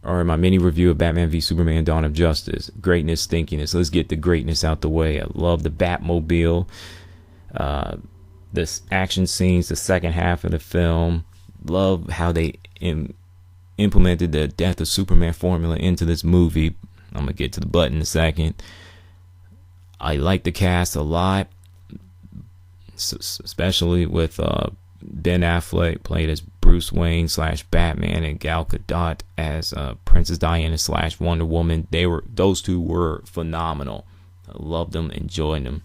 or my mini review of Batman v Superman: Dawn of Justice. Greatness, stinkiness. Let's get the greatness out the way. I love the Batmobile. This action scenes, the second half of the film. Love how they implemented the death of Superman formula into this movie. I'm gonna get to the butt in a second. I like the cast a lot, especially with Ben Affleck played as Bruce Wayne / Batman, and Gal Gadot as Princess Diana / Wonder Woman. Those two were phenomenal. I loved them, enjoyed them.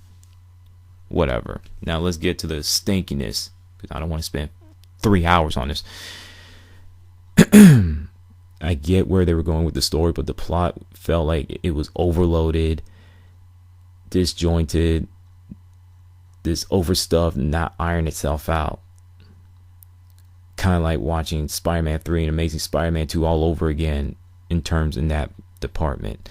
Whatever. Now let's get to the stinkiness, because I don't want to spend 3 hours on this. I get where they were going with the story, but the plot felt like it was overloaded, disjointed, this overstuffed, not iron itself out. Kind of like watching Spider-Man 3 and Amazing Spider-Man 2 all over again in that department.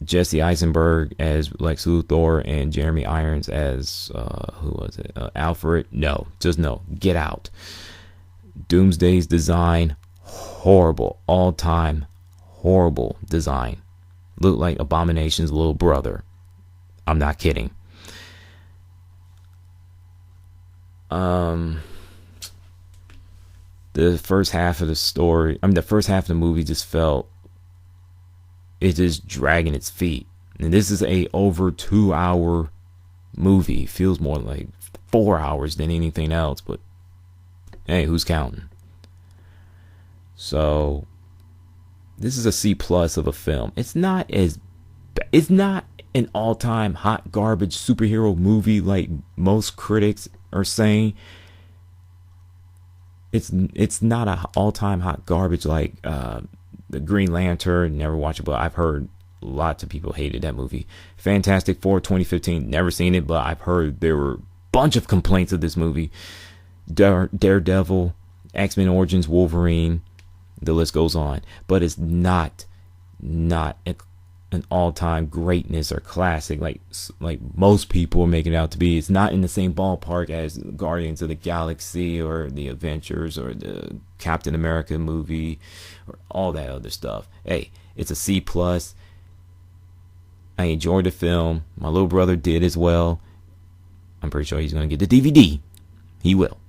Jesse Eisenberg as Lex Luthor and Jeremy Irons as Alfred. No, get out. Doomsday's design, horrible, all-time horrible design. Looked like Abomination's little brother. I'm not kidding. The first half of the movie just felt it's just dragging its feet. And this is a over 2 hour movie. It feels more like 4 hours than anything else, but hey, who's counting? So this is a C+ of a film. It's not an all-time hot garbage superhero movie like most critics are saying. It's not an all-time hot garbage like the Green Lantern. Never watched it, but I've heard lots of people hated that movie. Fantastic Four 2015, never seen it, but I've heard there were a bunch of complaints of this movie. Daredevil, X-Men Origins Wolverine, the list goes on. But it's not an all-time greatness or classic like most people are making it out to be. It's not in the same ballpark as Guardians of the Galaxy or the Avengers or the Captain America movie or all that other stuff. Hey, it's a C+. I enjoyed the film. My little brother did as well. I'm pretty sure he's going to get the DVD. He will.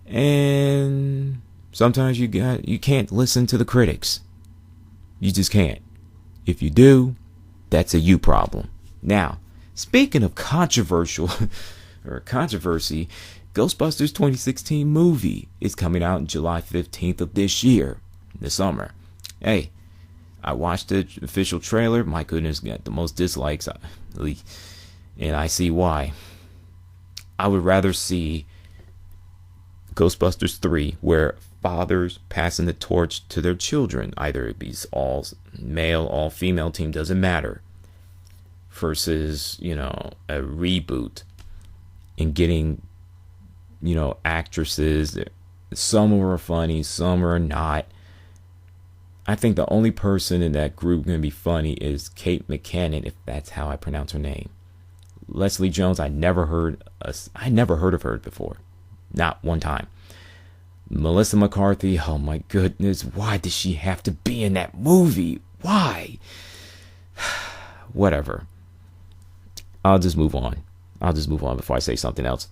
And sometimes you can't listen to the critics. You just can't. If you do, that's a you problem. Now, speaking of controversial or controversy, Ghostbusters 2016 movie is coming out on July 15th of this year, this summer. Hey, I watched the official trailer. My goodness, got the most dislikes, and I see why. I would rather see Ghostbusters 3, where fathers passing the torch to their children, either it be all male, all female team, doesn't matter, versus a reboot and getting actresses. Some are funny, some are not. I think the only person in that group going to be funny is Kate McKinnon, if that's how I pronounce her name. Leslie Jones, I never heard of her before, not one time. Melissa McCarthy, oh my goodness, why does she have to be in that movie? Why? Whatever. I'll just move on before I say something else.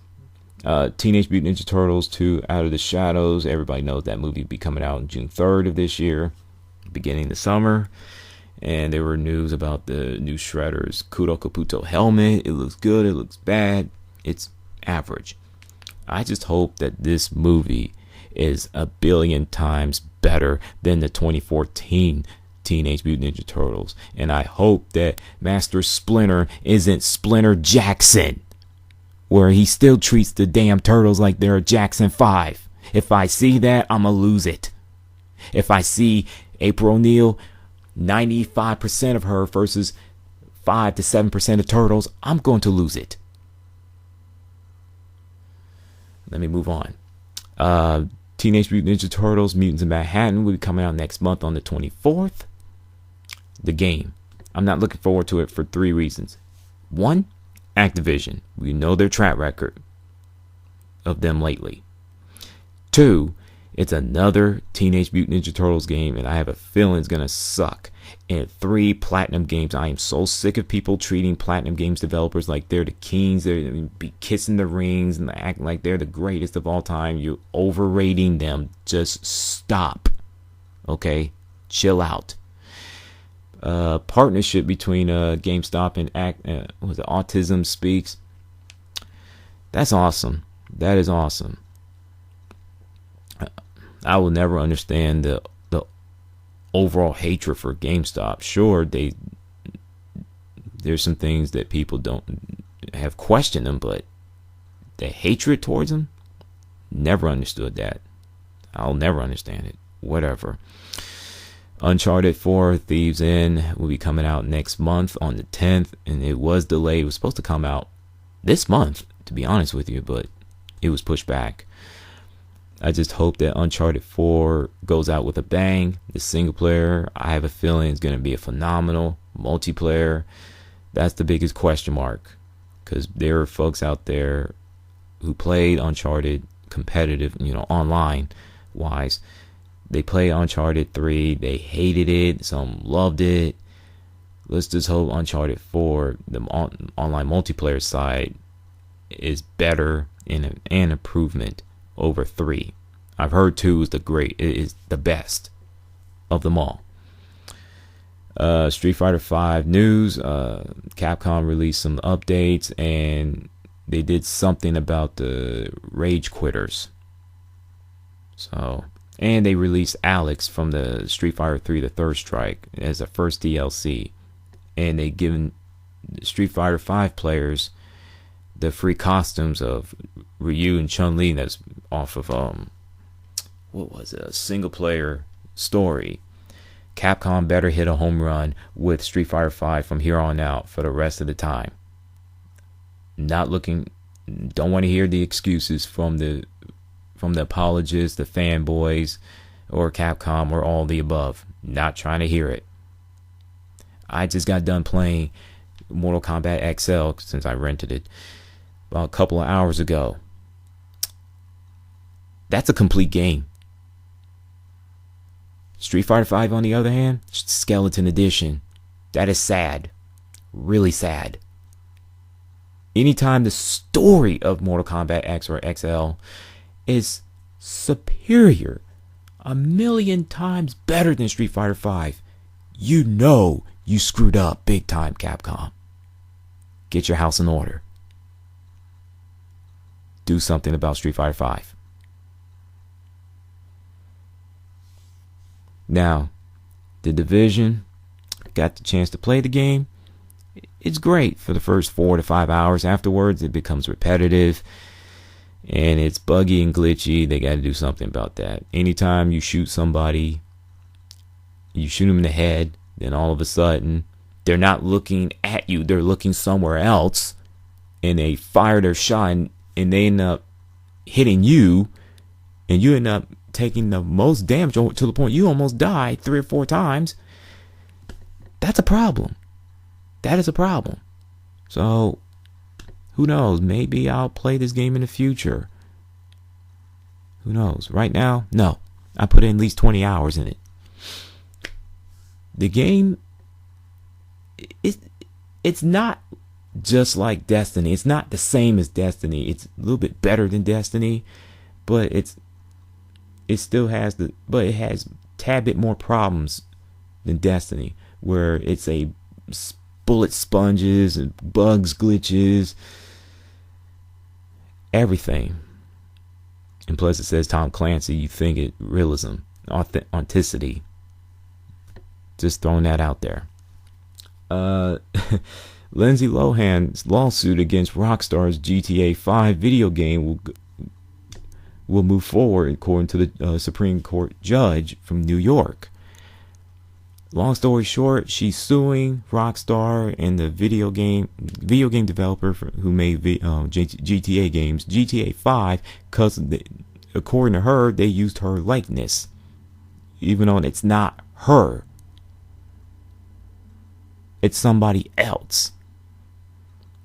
Teenage Mutant Ninja Turtles 2 Out of the Shadows. Everybody knows that movie will be coming out on June 3rd of this year, beginning of the summer. And there were news about the new Shredder's Kudo Kabuto helmet. It looks good, it looks bad, it's average. I just hope that this movie is a billion times better than the 2014 Teenage Mutant Ninja Turtles. And I hope that Master Splinter isn't Splinter Jackson, where he still treats the damn turtles like they're a Jackson 5. If I see that, I'ma lose it. If I see April O'Neil, 95% of her versus 5 to 7% of turtles, I'm going to lose it. Let me move on. Teenage Mutant Ninja Turtles Mutants in Manhattan will be coming out next month on the 24th. The game. I'm not looking forward to it for 3 reasons. 1, Activision. We know their track record of them lately. 2, It's another Teenage Mutant Ninja Turtles game, and I have a feeling it's gonna suck. And 3 Platinum games. I am so sick of people treating Platinum Games developers like they're the kings. They're be kissing the rings and acting like they're the greatest of all time. You're overrating them. Just stop. Okay? Chill out. Partnership between GameStop and was it Autism Speaks. That's awesome. That is awesome. I will never understand the overall hatred for GameStop. Sure, there's some things that people don't have questioned them, but the hatred towards them, never understood that. I'll never understand it. Whatever. Uncharted 4 Thieves End will be coming out next month on the 10th, and it was delayed. It was supposed to come out this month, to be honest with you, but it was pushed back. I just hope that Uncharted 4 goes out with a bang. The single player, I have a feeling, is going to be a phenomenal. Multiplayer, that's the biggest question mark, because there are folks out there who played Uncharted competitive, online wise. They played Uncharted 3, they hated it, some loved it. Let's just hope Uncharted 4, the online multiplayer side, is better and an improvement over 3. I've heard 2 is the best of them all. Street Fighter 5 news. Capcom released some updates, and they did something about the rage quitters. And they released Alex from the Street Fighter 3 The Third Strike as a first DLC. And they given Street Fighter 5 players the free costumes of Ryu and Chun-Li that's off of a single player story. Capcom better hit a home run with Street Fighter 5 from here on out for the rest of the time. Don't want to hear the excuses from the apologists, the fanboys, or Capcom, or all the above. Not trying to hear it. I just got done playing Mortal Kombat XL since I rented it about a couple of hours ago. That's a complete game. Street Fighter 5, on the other hand, Skeleton Edition. That is sad. Really sad. Anytime the story of Mortal Kombat X or XL is superior, 1,000,000 times better than Street Fighter 5, you screwed up big time, Capcom. Get your house in order. Do something about Street Fighter 5. Now, The Division, got the chance to play the game. It's great for the first 4 to 5 hours. Afterwards, it becomes repetitive, and it's buggy and glitchy. They got to do something about that. Anytime you shoot somebody, you shoot them in the head, then all of a sudden, they're not looking at you. They're looking somewhere else, and they fire their shot, and they end up hitting you, and you end up taking the most damage to the point you almost die 3 or 4 times. That's a problem. That is a problem. So, who knows? Maybe I'll play this game in the future. Who knows? Right now, no. I put in at least 20 hours in it. The game, it's not just like Destiny. It's not the same as Destiny. It's a little bit better than Destiny, but it has a tad bit more problems than Destiny, where it's a bullet sponges and bugs, glitches, everything. And plus it says Tom Clancy, you think it realism, authenticity. Just throwing that out there. Lindsay Lohan's lawsuit against Rockstar's GTA 5 video game will move forward, according to the Supreme Court judge from New York. Long story short, she's suing Rockstar and the video game developer who made GTA games, GTA 5, because according to her, they used her likeness, even though it's not her. It's somebody else.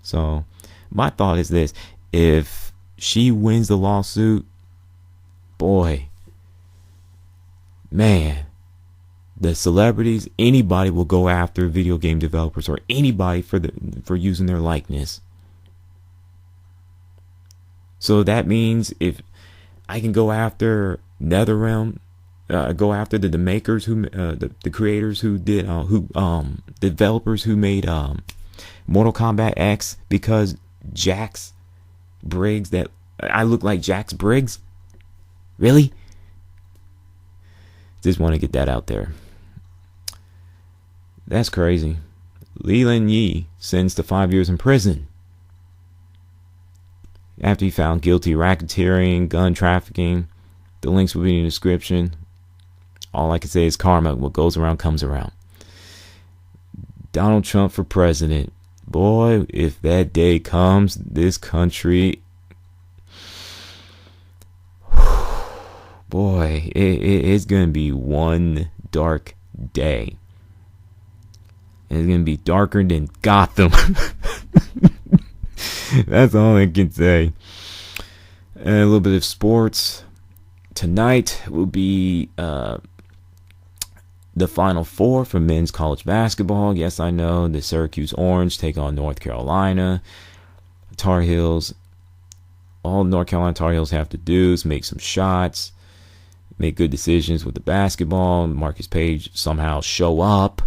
So, my thought is this: if she wins the lawsuit, boy, man, the celebrities, anybody will go after video game developers or anybody for using their likeness. So that means if I can go after NetherRealm, go after the makers who the creators who did developers who made Mortal Kombat X, because Jax Briggs, that I look like Jax Briggs? Really? Just want to get that out there. That's crazy. Leland Yee sentenced to 5 years in prison after he found guilty of racketeering, gun trafficking. The links will be in the description. All I can say is karma. What goes around comes around. Donald Trump for president. Boy, if that day comes, this country, boy, it's going to be one dark day. And it's going to be darker than Gotham. That's all I can say. And a little bit of sports. Tonight will be the Final Four for men's college basketball. Yes, I know. The Syracuse Orange take on North Carolina Tar Heels. All North Carolina Tar Heels have to do is make some shots, make good decisions with the basketball. Marcus Page somehow show up.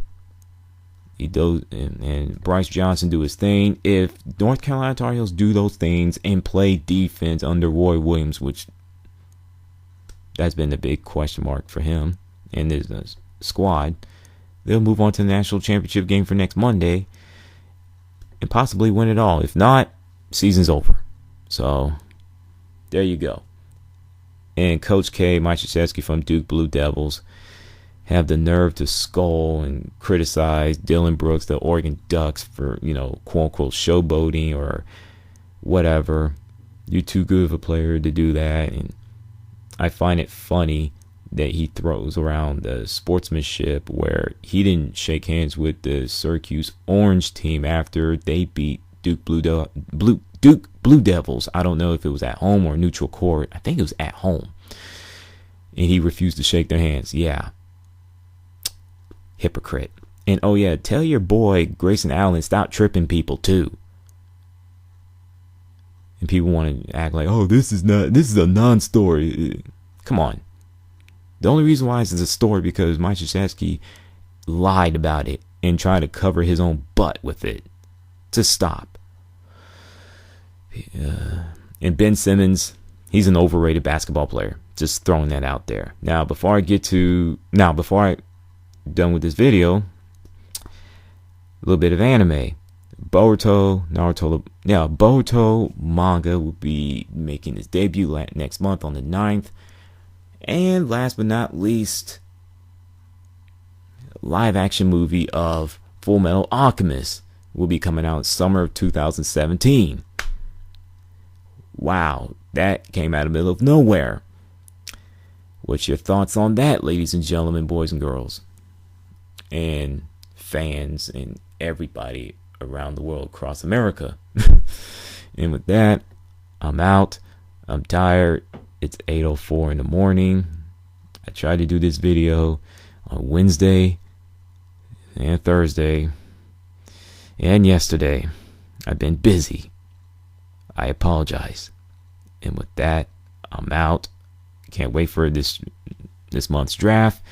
He does, and Bryce Johnson do his thing. If North Carolina Tar Heels do those things and play defense under Roy Williams, which that's been the big question mark for him and his squad, they'll move on to the national championship game for next Monday and possibly win it all. If not, season's over. So there you go. And Coach K, Mike Krzyzewski from Duke Blue Devils, have the nerve to scold and criticize Dylan Brooks, the Oregon Ducks, for, quote unquote showboating or whatever. You're too good of a player to do that. And I find it funny that he throws around the sportsmanship where he didn't shake hands with the Syracuse Orange team after they beat Duke Blue Devils. I don't know if it was at home or neutral court. I think it was at home. And he refused to shake their hands. Yeah. Hypocrite. And oh yeah, tell your boy Grayson Allen stop tripping people too. And people want to act like, oh, this is a non-story. Come on. The only reason why this is a story because Mike Krzyzewski lied about it and tried to cover his own butt with it. To stop. And Ben Simmons, he's an overrated basketball player. Just throwing that out there. Now, before I done with this video, a little bit of anime. Boruto manga will be making its debut next month on the 9th. And last but not least, live action movie of Full Metal Alchemist will be coming out in summer of 2017. Wow, that came out of the middle of nowhere. What's your thoughts on that, ladies and gentlemen, boys and girls, and fans and everybody around the world across America? And with that, I'm out. I'm tired. It's 8:04 in the morning. I tried to do this video on Wednesday and Thursday and yesterday. I've been busy. I apologize. And with that, I'm out. Can't wait for this month's draft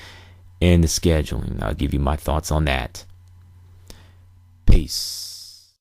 and the scheduling. I'll give you my thoughts on that. Peace.